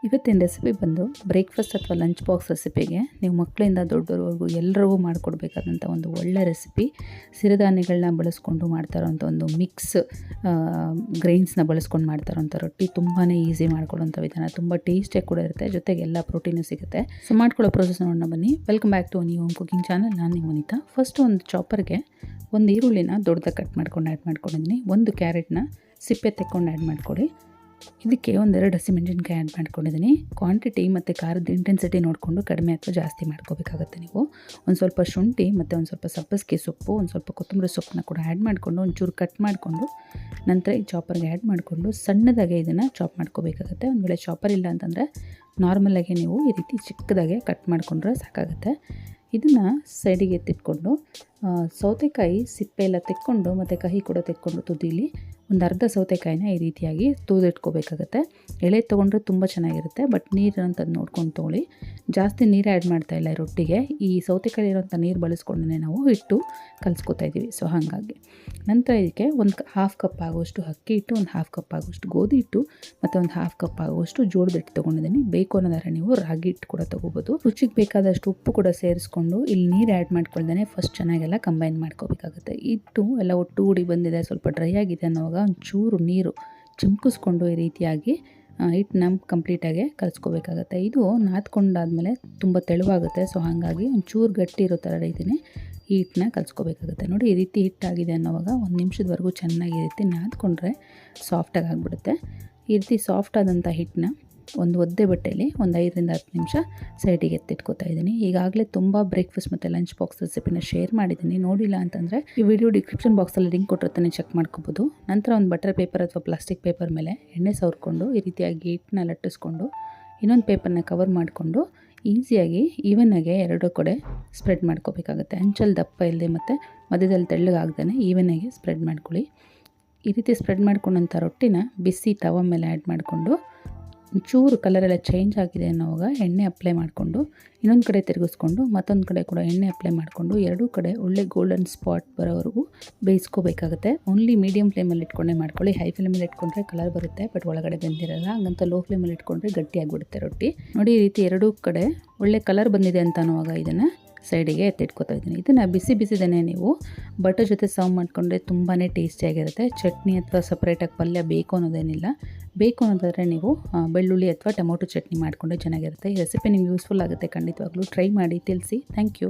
ಇವತ್ತಿನ ರೆಸಿಪಿ ಬಂದು ಬ್ರೇಕ್ಫಾಸ್ಟ್ ಅಥವಾ ಲಂಚ್ ಬಾಕ್ಸ್ ರೆಸಿಪಿಗೆ ನೀವು ಮಕ್ಕಳಿಂದ ದೊಡ್ಡವರೆಗೂ ಎಲ್ಲರಿಗೂ ಮಾಡಿಕೊಡ್ಬೇಕಾದಂಥ ಒಂದು ಒಳ್ಳೆ ರೆಸಿಪಿ. ಸಿರಿಧಾನ್ಯಗಳನ್ನ ಬಳಸ್ಕೊಂಡು ಮಾಡ್ತಾ ಇರೋಂಥ ಒಂದು ಮಿಕ್ಸ್ ಗ್ರೈನ್ಸ್ನ ಬಳಸ್ಕೊಂಡು ಮಾಡ್ತಾ ಇರೋಂಥ ರೊಟ್ಟಿ ತುಂಬಾ ಈಸಿ ಮಾಡ್ಕೊಳ್ಳೋಂಥ ವಿಧಾನ. ತುಂಬ ಟೇಸ್ಟಿಯಾಗಿ ಕೂಡ ಇರುತ್ತೆ, ಜೊತೆಗೆ ಎಲ್ಲ ಪ್ರೋಟೀನು ಸಿಗುತ್ತೆ. ಸೊ ಮಾಡ್ಕೊಳ್ಳೋ ಪ್ರೊಸೆಸ್ ನೋಡೋಣ ಬನ್ನಿ. Welcome back to new home cooking channel. ನಾನು ನಿಮ್ಮ ವನಿತಾ. ಫಸ್ಟು ಒಂದು ಚಾಪರ್ಗೆ ಒಂದು ಈರುಳ್ಳಿನ ದೊಡ್ಡದಾಗಿ ಕಟ್ ಮಾಡ್ಕೊಂಡು ಆ್ಯಡ್ ಮಾಡ್ಕೊಂಡಿದ್ದೀನಿ. ಒಂದು ಕ್ಯಾರೆಟ್ನ ಸಿಪ್ಪೆ ತೆಕ್ಕೊಂಡು ಆ್ಯಡ್ ಮಾಡಿಕೊಡಿ. ಇದಕ್ಕೆ ಒಂದೆರಡು ಹಸಿಮೆಣಸಿನ್ಕಾಯಿ ಆ್ಯಡ್ ಮಾಡ್ಕೊಂಡಿದ್ದೀನಿ. ಕ್ವಾಂಟಿಟಿ ಮತ್ತು ಖಾರದ ಇಂಟೆನ್ಸಿಟಿ ನೋಡಿಕೊಂಡು ಕಡಿಮೆ ಅಥವಾ ಜಾಸ್ತಿ ಮಾಡ್ಕೋಬೇಕಾಗುತ್ತೆ ನೀವು. ಒಂದು ಸ್ವಲ್ಪ ಶುಂಠಿ ಮತ್ತು ಒಂದು ಸ್ವಲ್ಪ ಸಬ್ಬಸಿಗೆ ಸೊಪ್ಪು, ಒಂದು ಸ್ವಲ್ಪ ಕೊತ್ತಂಬರಿ ಸೊಪ್ಪನ್ನ ಕೂಡ ಆ್ಯಡ್ ಮಾಡಿಕೊಂಡು ಒಂಚೂರು ಕಟ್ ಮಾಡಿಕೊಂಡು ನಂತರ ಈ ಚಾಪರ್ಗೆ ಆ್ಯಡ್ ಮಾಡಿಕೊಂಡು ಸಣ್ಣದಾಗೆ ಇದನ್ನು ಚಾಪ್ ಮಾಡ್ಕೋಬೇಕಾಗುತ್ತೆ. ಒಂದು ವೇಳೆ ಚಾಪರ್ ಇಲ್ಲ ಅಂತಂದರೆ ನಾರ್ಮಲಾಗಿ ನೀವು ಈ ರೀತಿ ಚಿಕ್ಕದಾಗೆ ಕಟ್ ಮಾಡಿಕೊಂಡ್ರೆ ಸಾಕಾಗುತ್ತೆ. ಇದನ್ನು ಸೈಡಿಗೆ ಎತ್ತಿಟ್ಕೊಂಡು ಸೌತೆಕಾಯಿ ಸಿಪ್ಪೆ ಎಲ್ಲ ತೆಕ್ಕೊಂಡು ಮತ್ತು ಕಹಿ ಕೂಡ ತೆಕ್ಕೊಂಡು ತುದಿಲಿ ಒಂದು ಅರ್ಧ ಸೌತೆಕಾಯಿನ ಈ ರೀತಿಯಾಗಿ ತುದಿಟ್ಕೋಬೇಕಾಗತ್ತೆ. ಎಳೆ ತೊಗೊಂಡ್ರೆ ತುಂಬ ಚೆನ್ನಾಗಿರುತ್ತೆ, ಬಟ್ ನೀರಿರೋಂಥದ್ದು ನೋಡ್ಕೊಂಡು ತೊಗೊಳ್ಳಿ. ಜಾಸ್ತಿ ನೀರು ಆ್ಯಡ್ ಮಾಡ್ತಾಯಿಲ್ಲ ಈ ರೊಟ್ಟಿಗೆ. ಈ ಸೌತೆಕಾಯಿ ಇರೋಂಥ ನೀರು ಬಳಸ್ಕೊಂಡೇ ನಾವು ಹಿಟ್ಟು ಕಲಿಸ್ಕೊತಾ ಇದ್ದೀವಿ. ಸೊ ಹಾಗಾಗಿ ನಂತರ ಇದಕ್ಕೆ ಒಂದು ಹಾಫ್ ಕಪ್ ಆಗುವಷ್ಟು ಅಕ್ಕಿ ಹಿಟ್ಟು, ಒಂದು ಹಾಫ್ ಕಪ್ ಆಗುವಷ್ಟು ಗೋಧಿ ಹಿಟ್ಟು ಮತ್ತು ಒಂದು ಹಾಫ್ ಕಪ್ ಆಗುವಷ್ಟು ಜೋಳದ ಹಿಟ್ಟು ತೊಗೊಂಡಿದ್ದೀನಿ. ಬೇಕು ಅನ್ನೋದಾದ್ರೆ ನೀವು ರಾಗಿ ಹಿಟ್ಟು ಕೂಡ ತೊಗೋಬೋದು. ರುಚಿಗೆ ಬೇಕಾದಷ್ಟು ಉಪ್ಪು ಕೂಡ ಸೇರಿಸ್ಕೊಂಡು ಇಲ್ಲಿ ನೀರು ಆ್ಯಡ್ ಮಾಡ್ಕೊಳ್ದೇ ಫಸ್ಟ್ ಚೆನ್ನಾಗೆಲ್ಲ ಕಂಬೈನ್ ಮಾಡ್ಕೋಬೇಕಾಗುತ್ತೆ. ಹಿಟ್ಟು ಎಲ್ಲ ಒಟ್ಟುಗೂಡಿ ಬಂದಿದೆ, ಸ್ವಲ್ಪ ಡ್ರೈ ಆಗಿದೆ ಅನ್ನೋವಾಗ ಒಂಚೂರು ನೀರು ಚಿಮ್ಕಿಸ್ಕೊಂಡು ಈ ರೀತಿಯಾಗಿ ಹಿಟ್ಟನ್ನ ಕಂಪ್ಲೀಟಾಗಿ ಕಲಿಸ್ಕೋಬೇಕಾಗತ್ತೆ. ಇದು ನಾದ್ಕೊಂಡಾದ್ಮೇಲೆ ತುಂಬ ತೆಳುವಾಗುತ್ತೆ. ಸೊ ಹಾಗಾಗಿ ಒಂಚೂರು ಗಟ್ಟಿ ಇರೋ ಥರ ರೀತಿಯೇ ಈ ಹಿಟ್ಟನ್ನ ಕಲಿಸ್ಕೋಬೇಕಾಗುತ್ತೆ. ನೋಡಿ, ಈ ರೀತಿ ಹಿಟ್ಟಾಗಿದೆ ಅನ್ನೋವಾಗ ಒಂದು ನಿಮಿಷದವರೆಗೂ ಚೆನ್ನಾಗಿ ಈ ರೀತಿ ನಾದ್ಕೊಂಡ್ರೆ ಸಾಫ್ಟಾಗಿ ಆಗಿಬಿಡುತ್ತೆ. ಈ ರೀತಿ ಸಾಫ್ಟ್ ಆದಂಥ ಹಿಟ್ಟನ್ನ ಒಂದು ಒದ್ದೆ ಬಟ್ಟೆಯಲ್ಲಿ ಒಂದು 5ರಿಂದ 10 ನಿಮಿಷ ಸೈಡಿಗೆ ಎತ್ತಿಟ್ಕೋತಾ ಇದ್ದೀನಿ. ಈಗಾಗಲೇ ತುಂಬ ಬ್ರೇಕ್ಫಾಸ್ಟ್ ಮತ್ತು ಲಂಚ್ ಬಾಕ್ಸ್ ರೆಸಿಪಿನ ಶೇರ್ ಮಾಡಿದ್ದೀನಿ. ನೋಡಿಲ್ಲ ಅಂತಂದರೆ ಈ ವಿಡಿಯೋ ಡಿಸ್ಕ್ರಿಪ್ಷನ್ ಬಾಕ್ಸಲ್ಲಿ ಲಿಂಕ್ ಕೊಟ್ಟಿರ್ತಾನೆ, ಚೆಕ್ ಮಾಡ್ಕೋಬೋದು. ನಂತರ ಒಂದು ಬಟರ್ ಪೇಪರ್ ಅಥವಾ ಪ್ಲಾಸ್ಟಿಕ್ ಪೇಪರ್ ಮೇಲೆ ಎಣ್ಣೆ ಸವರ್ಕೊಂಡು ಈ ರೀತಿಯಾಗಿ ಹಿಟ್ಟನ್ನ ಲಟ್ಟಿಸ್ಕೊಂಡು ಇನ್ನೊಂದು ಪೇಪರ್ನ ಕವರ್ ಮಾಡಿಕೊಂಡು ಈಸಿಯಾಗಿ ಈವನ್ನಾಗೆ ಎರಡು ಕಡೆ ಸ್ಪ್ರೆಡ್ ಮಾಡ್ಕೋಬೇಕಾಗುತ್ತೆ. ಅಂಚಲ್ಲಿ ದಪ್ಪ ಇಲ್ಲದೆ ಮತ್ತು ಮಧ್ಯದಲ್ಲಿ ತೆಳ್ಳಗಾಗ್ದೇ ಈವನ್ನಾಗಿ ಸ್ಪ್ರೆಡ್ ಮಾಡ್ಕೊಳ್ಳಿ. ಈ ರೀತಿ ಸ್ಪ್ರೆಡ್ ಮಾಡ್ಕೊಂಡಂಥ ರೊಟ್ಟಿನ ಬಿಸಿ ತವ ಮೇಲೆ ಆ್ಯಡ್ ಮಾಡಿಕೊಂಡು ಚೂರು ಕಲರೆಲ್ಲ ಚೇಂಜ್ ಆಗಿದೆ ಅನ್ನೋವಾಗ ಎಣ್ಣೆ ಅಪ್ಲೈ ಮಾಡಿಕೊಂಡು ಇನ್ನೊಂದು ಕಡೆ ತಿರುಗಿಸ್ಕೊಂಡು ಮತ್ತೊಂದು ಕಡೆ ಕೂಡ ಎಣ್ಣೆ ಅಪ್ಲೈ ಮಾಡಿಕೊಂಡು ಎರಡೂ ಕಡೆ ಒಳ್ಳೆ ಗೋಲ್ಡನ್ ಸ್ಪಾಟ್ ಬರೋವರೆಗೂ ಬೇಯಿಸ್ಕೋಬೇಕಾಗುತ್ತೆ. ಓನ್ಲಿ ಮೀಡಿಯಮ್ ಫ್ಲೇಮಲ್ಲಿ ಇಟ್ಕೊಂಡೇ ಮಾಡ್ಕೊಳ್ಳಿ. ಹೈ ಫ್ಲೇಮಲ್ಲಿ ಇಟ್ಕೊಂಡ್ರೆ ಕಲರ್ ಬರುತ್ತೆ, ಬಟ್ ಒಳಗಡೆ ಬೆಂದಿರಲ್ಲ. ಹಂಗಂತ ಲೋ ಫ್ಲೇಮಲ್ಲಿ ಇಟ್ಕೊಂಡ್ರೆ ಗಟ್ಟಿಯಾಗಿಬಿಡುತ್ತೆ ರೊಟ್ಟಿ. ನೋಡಿ, ಈ ರೀತಿ ಎರಡೂ ಕಡೆ ಒಳ್ಳೆ ಕಲರ್ ಬಂದಿದೆ ಅಂತ ಅನ್ನುವಾಗ ಇದನ್ನು ಸೈಡಿಗೆ ಎತ್ತಿಟ್ಕೊತಾ ಇದ್ದೀನಿ. ಇದನ್ನು ಬಿಸಿ ಬಿಸಿದೇ ನೀವು ಬಟರ್ ಜೊತೆ ಸರ್ವ್ ಮಾಡಿಕೊಂಡ್ರೆ ತುಂಬಾ ಟೇಸ್ಟಿಯಾಗಿರುತ್ತೆ. ಚಟ್ನಿ ಅಥವಾ ಸಪ್ರೇಟಾಗಿ ಪಲ್ಯ ಬೇಕು ಅನ್ನೋದೇನಿಲ್ಲ. ಬೇಕು ಅನ್ನೋದಾದರೆ ನೀವು ಬೆಳ್ಳುಳ್ಳಿ ಅಥವಾ ಟೊಮೊಟೊ ಚಟ್ನಿ ಮಾಡಿಕೊಂಡ್ರೆ ಚೆನ್ನಾಗಿರುತ್ತೆ. ಈ ರೆಸಿಪಿ ನಿಮ್ಗೆ ಯೂಸ್ಫುಲ್ ಆಗುತ್ತೆ. ಖಂಡಿತವಾಗ್ಲೂ ಟ್ರೈ ಮಾಡಿ ತಿಳಿಸಿ. Thank you.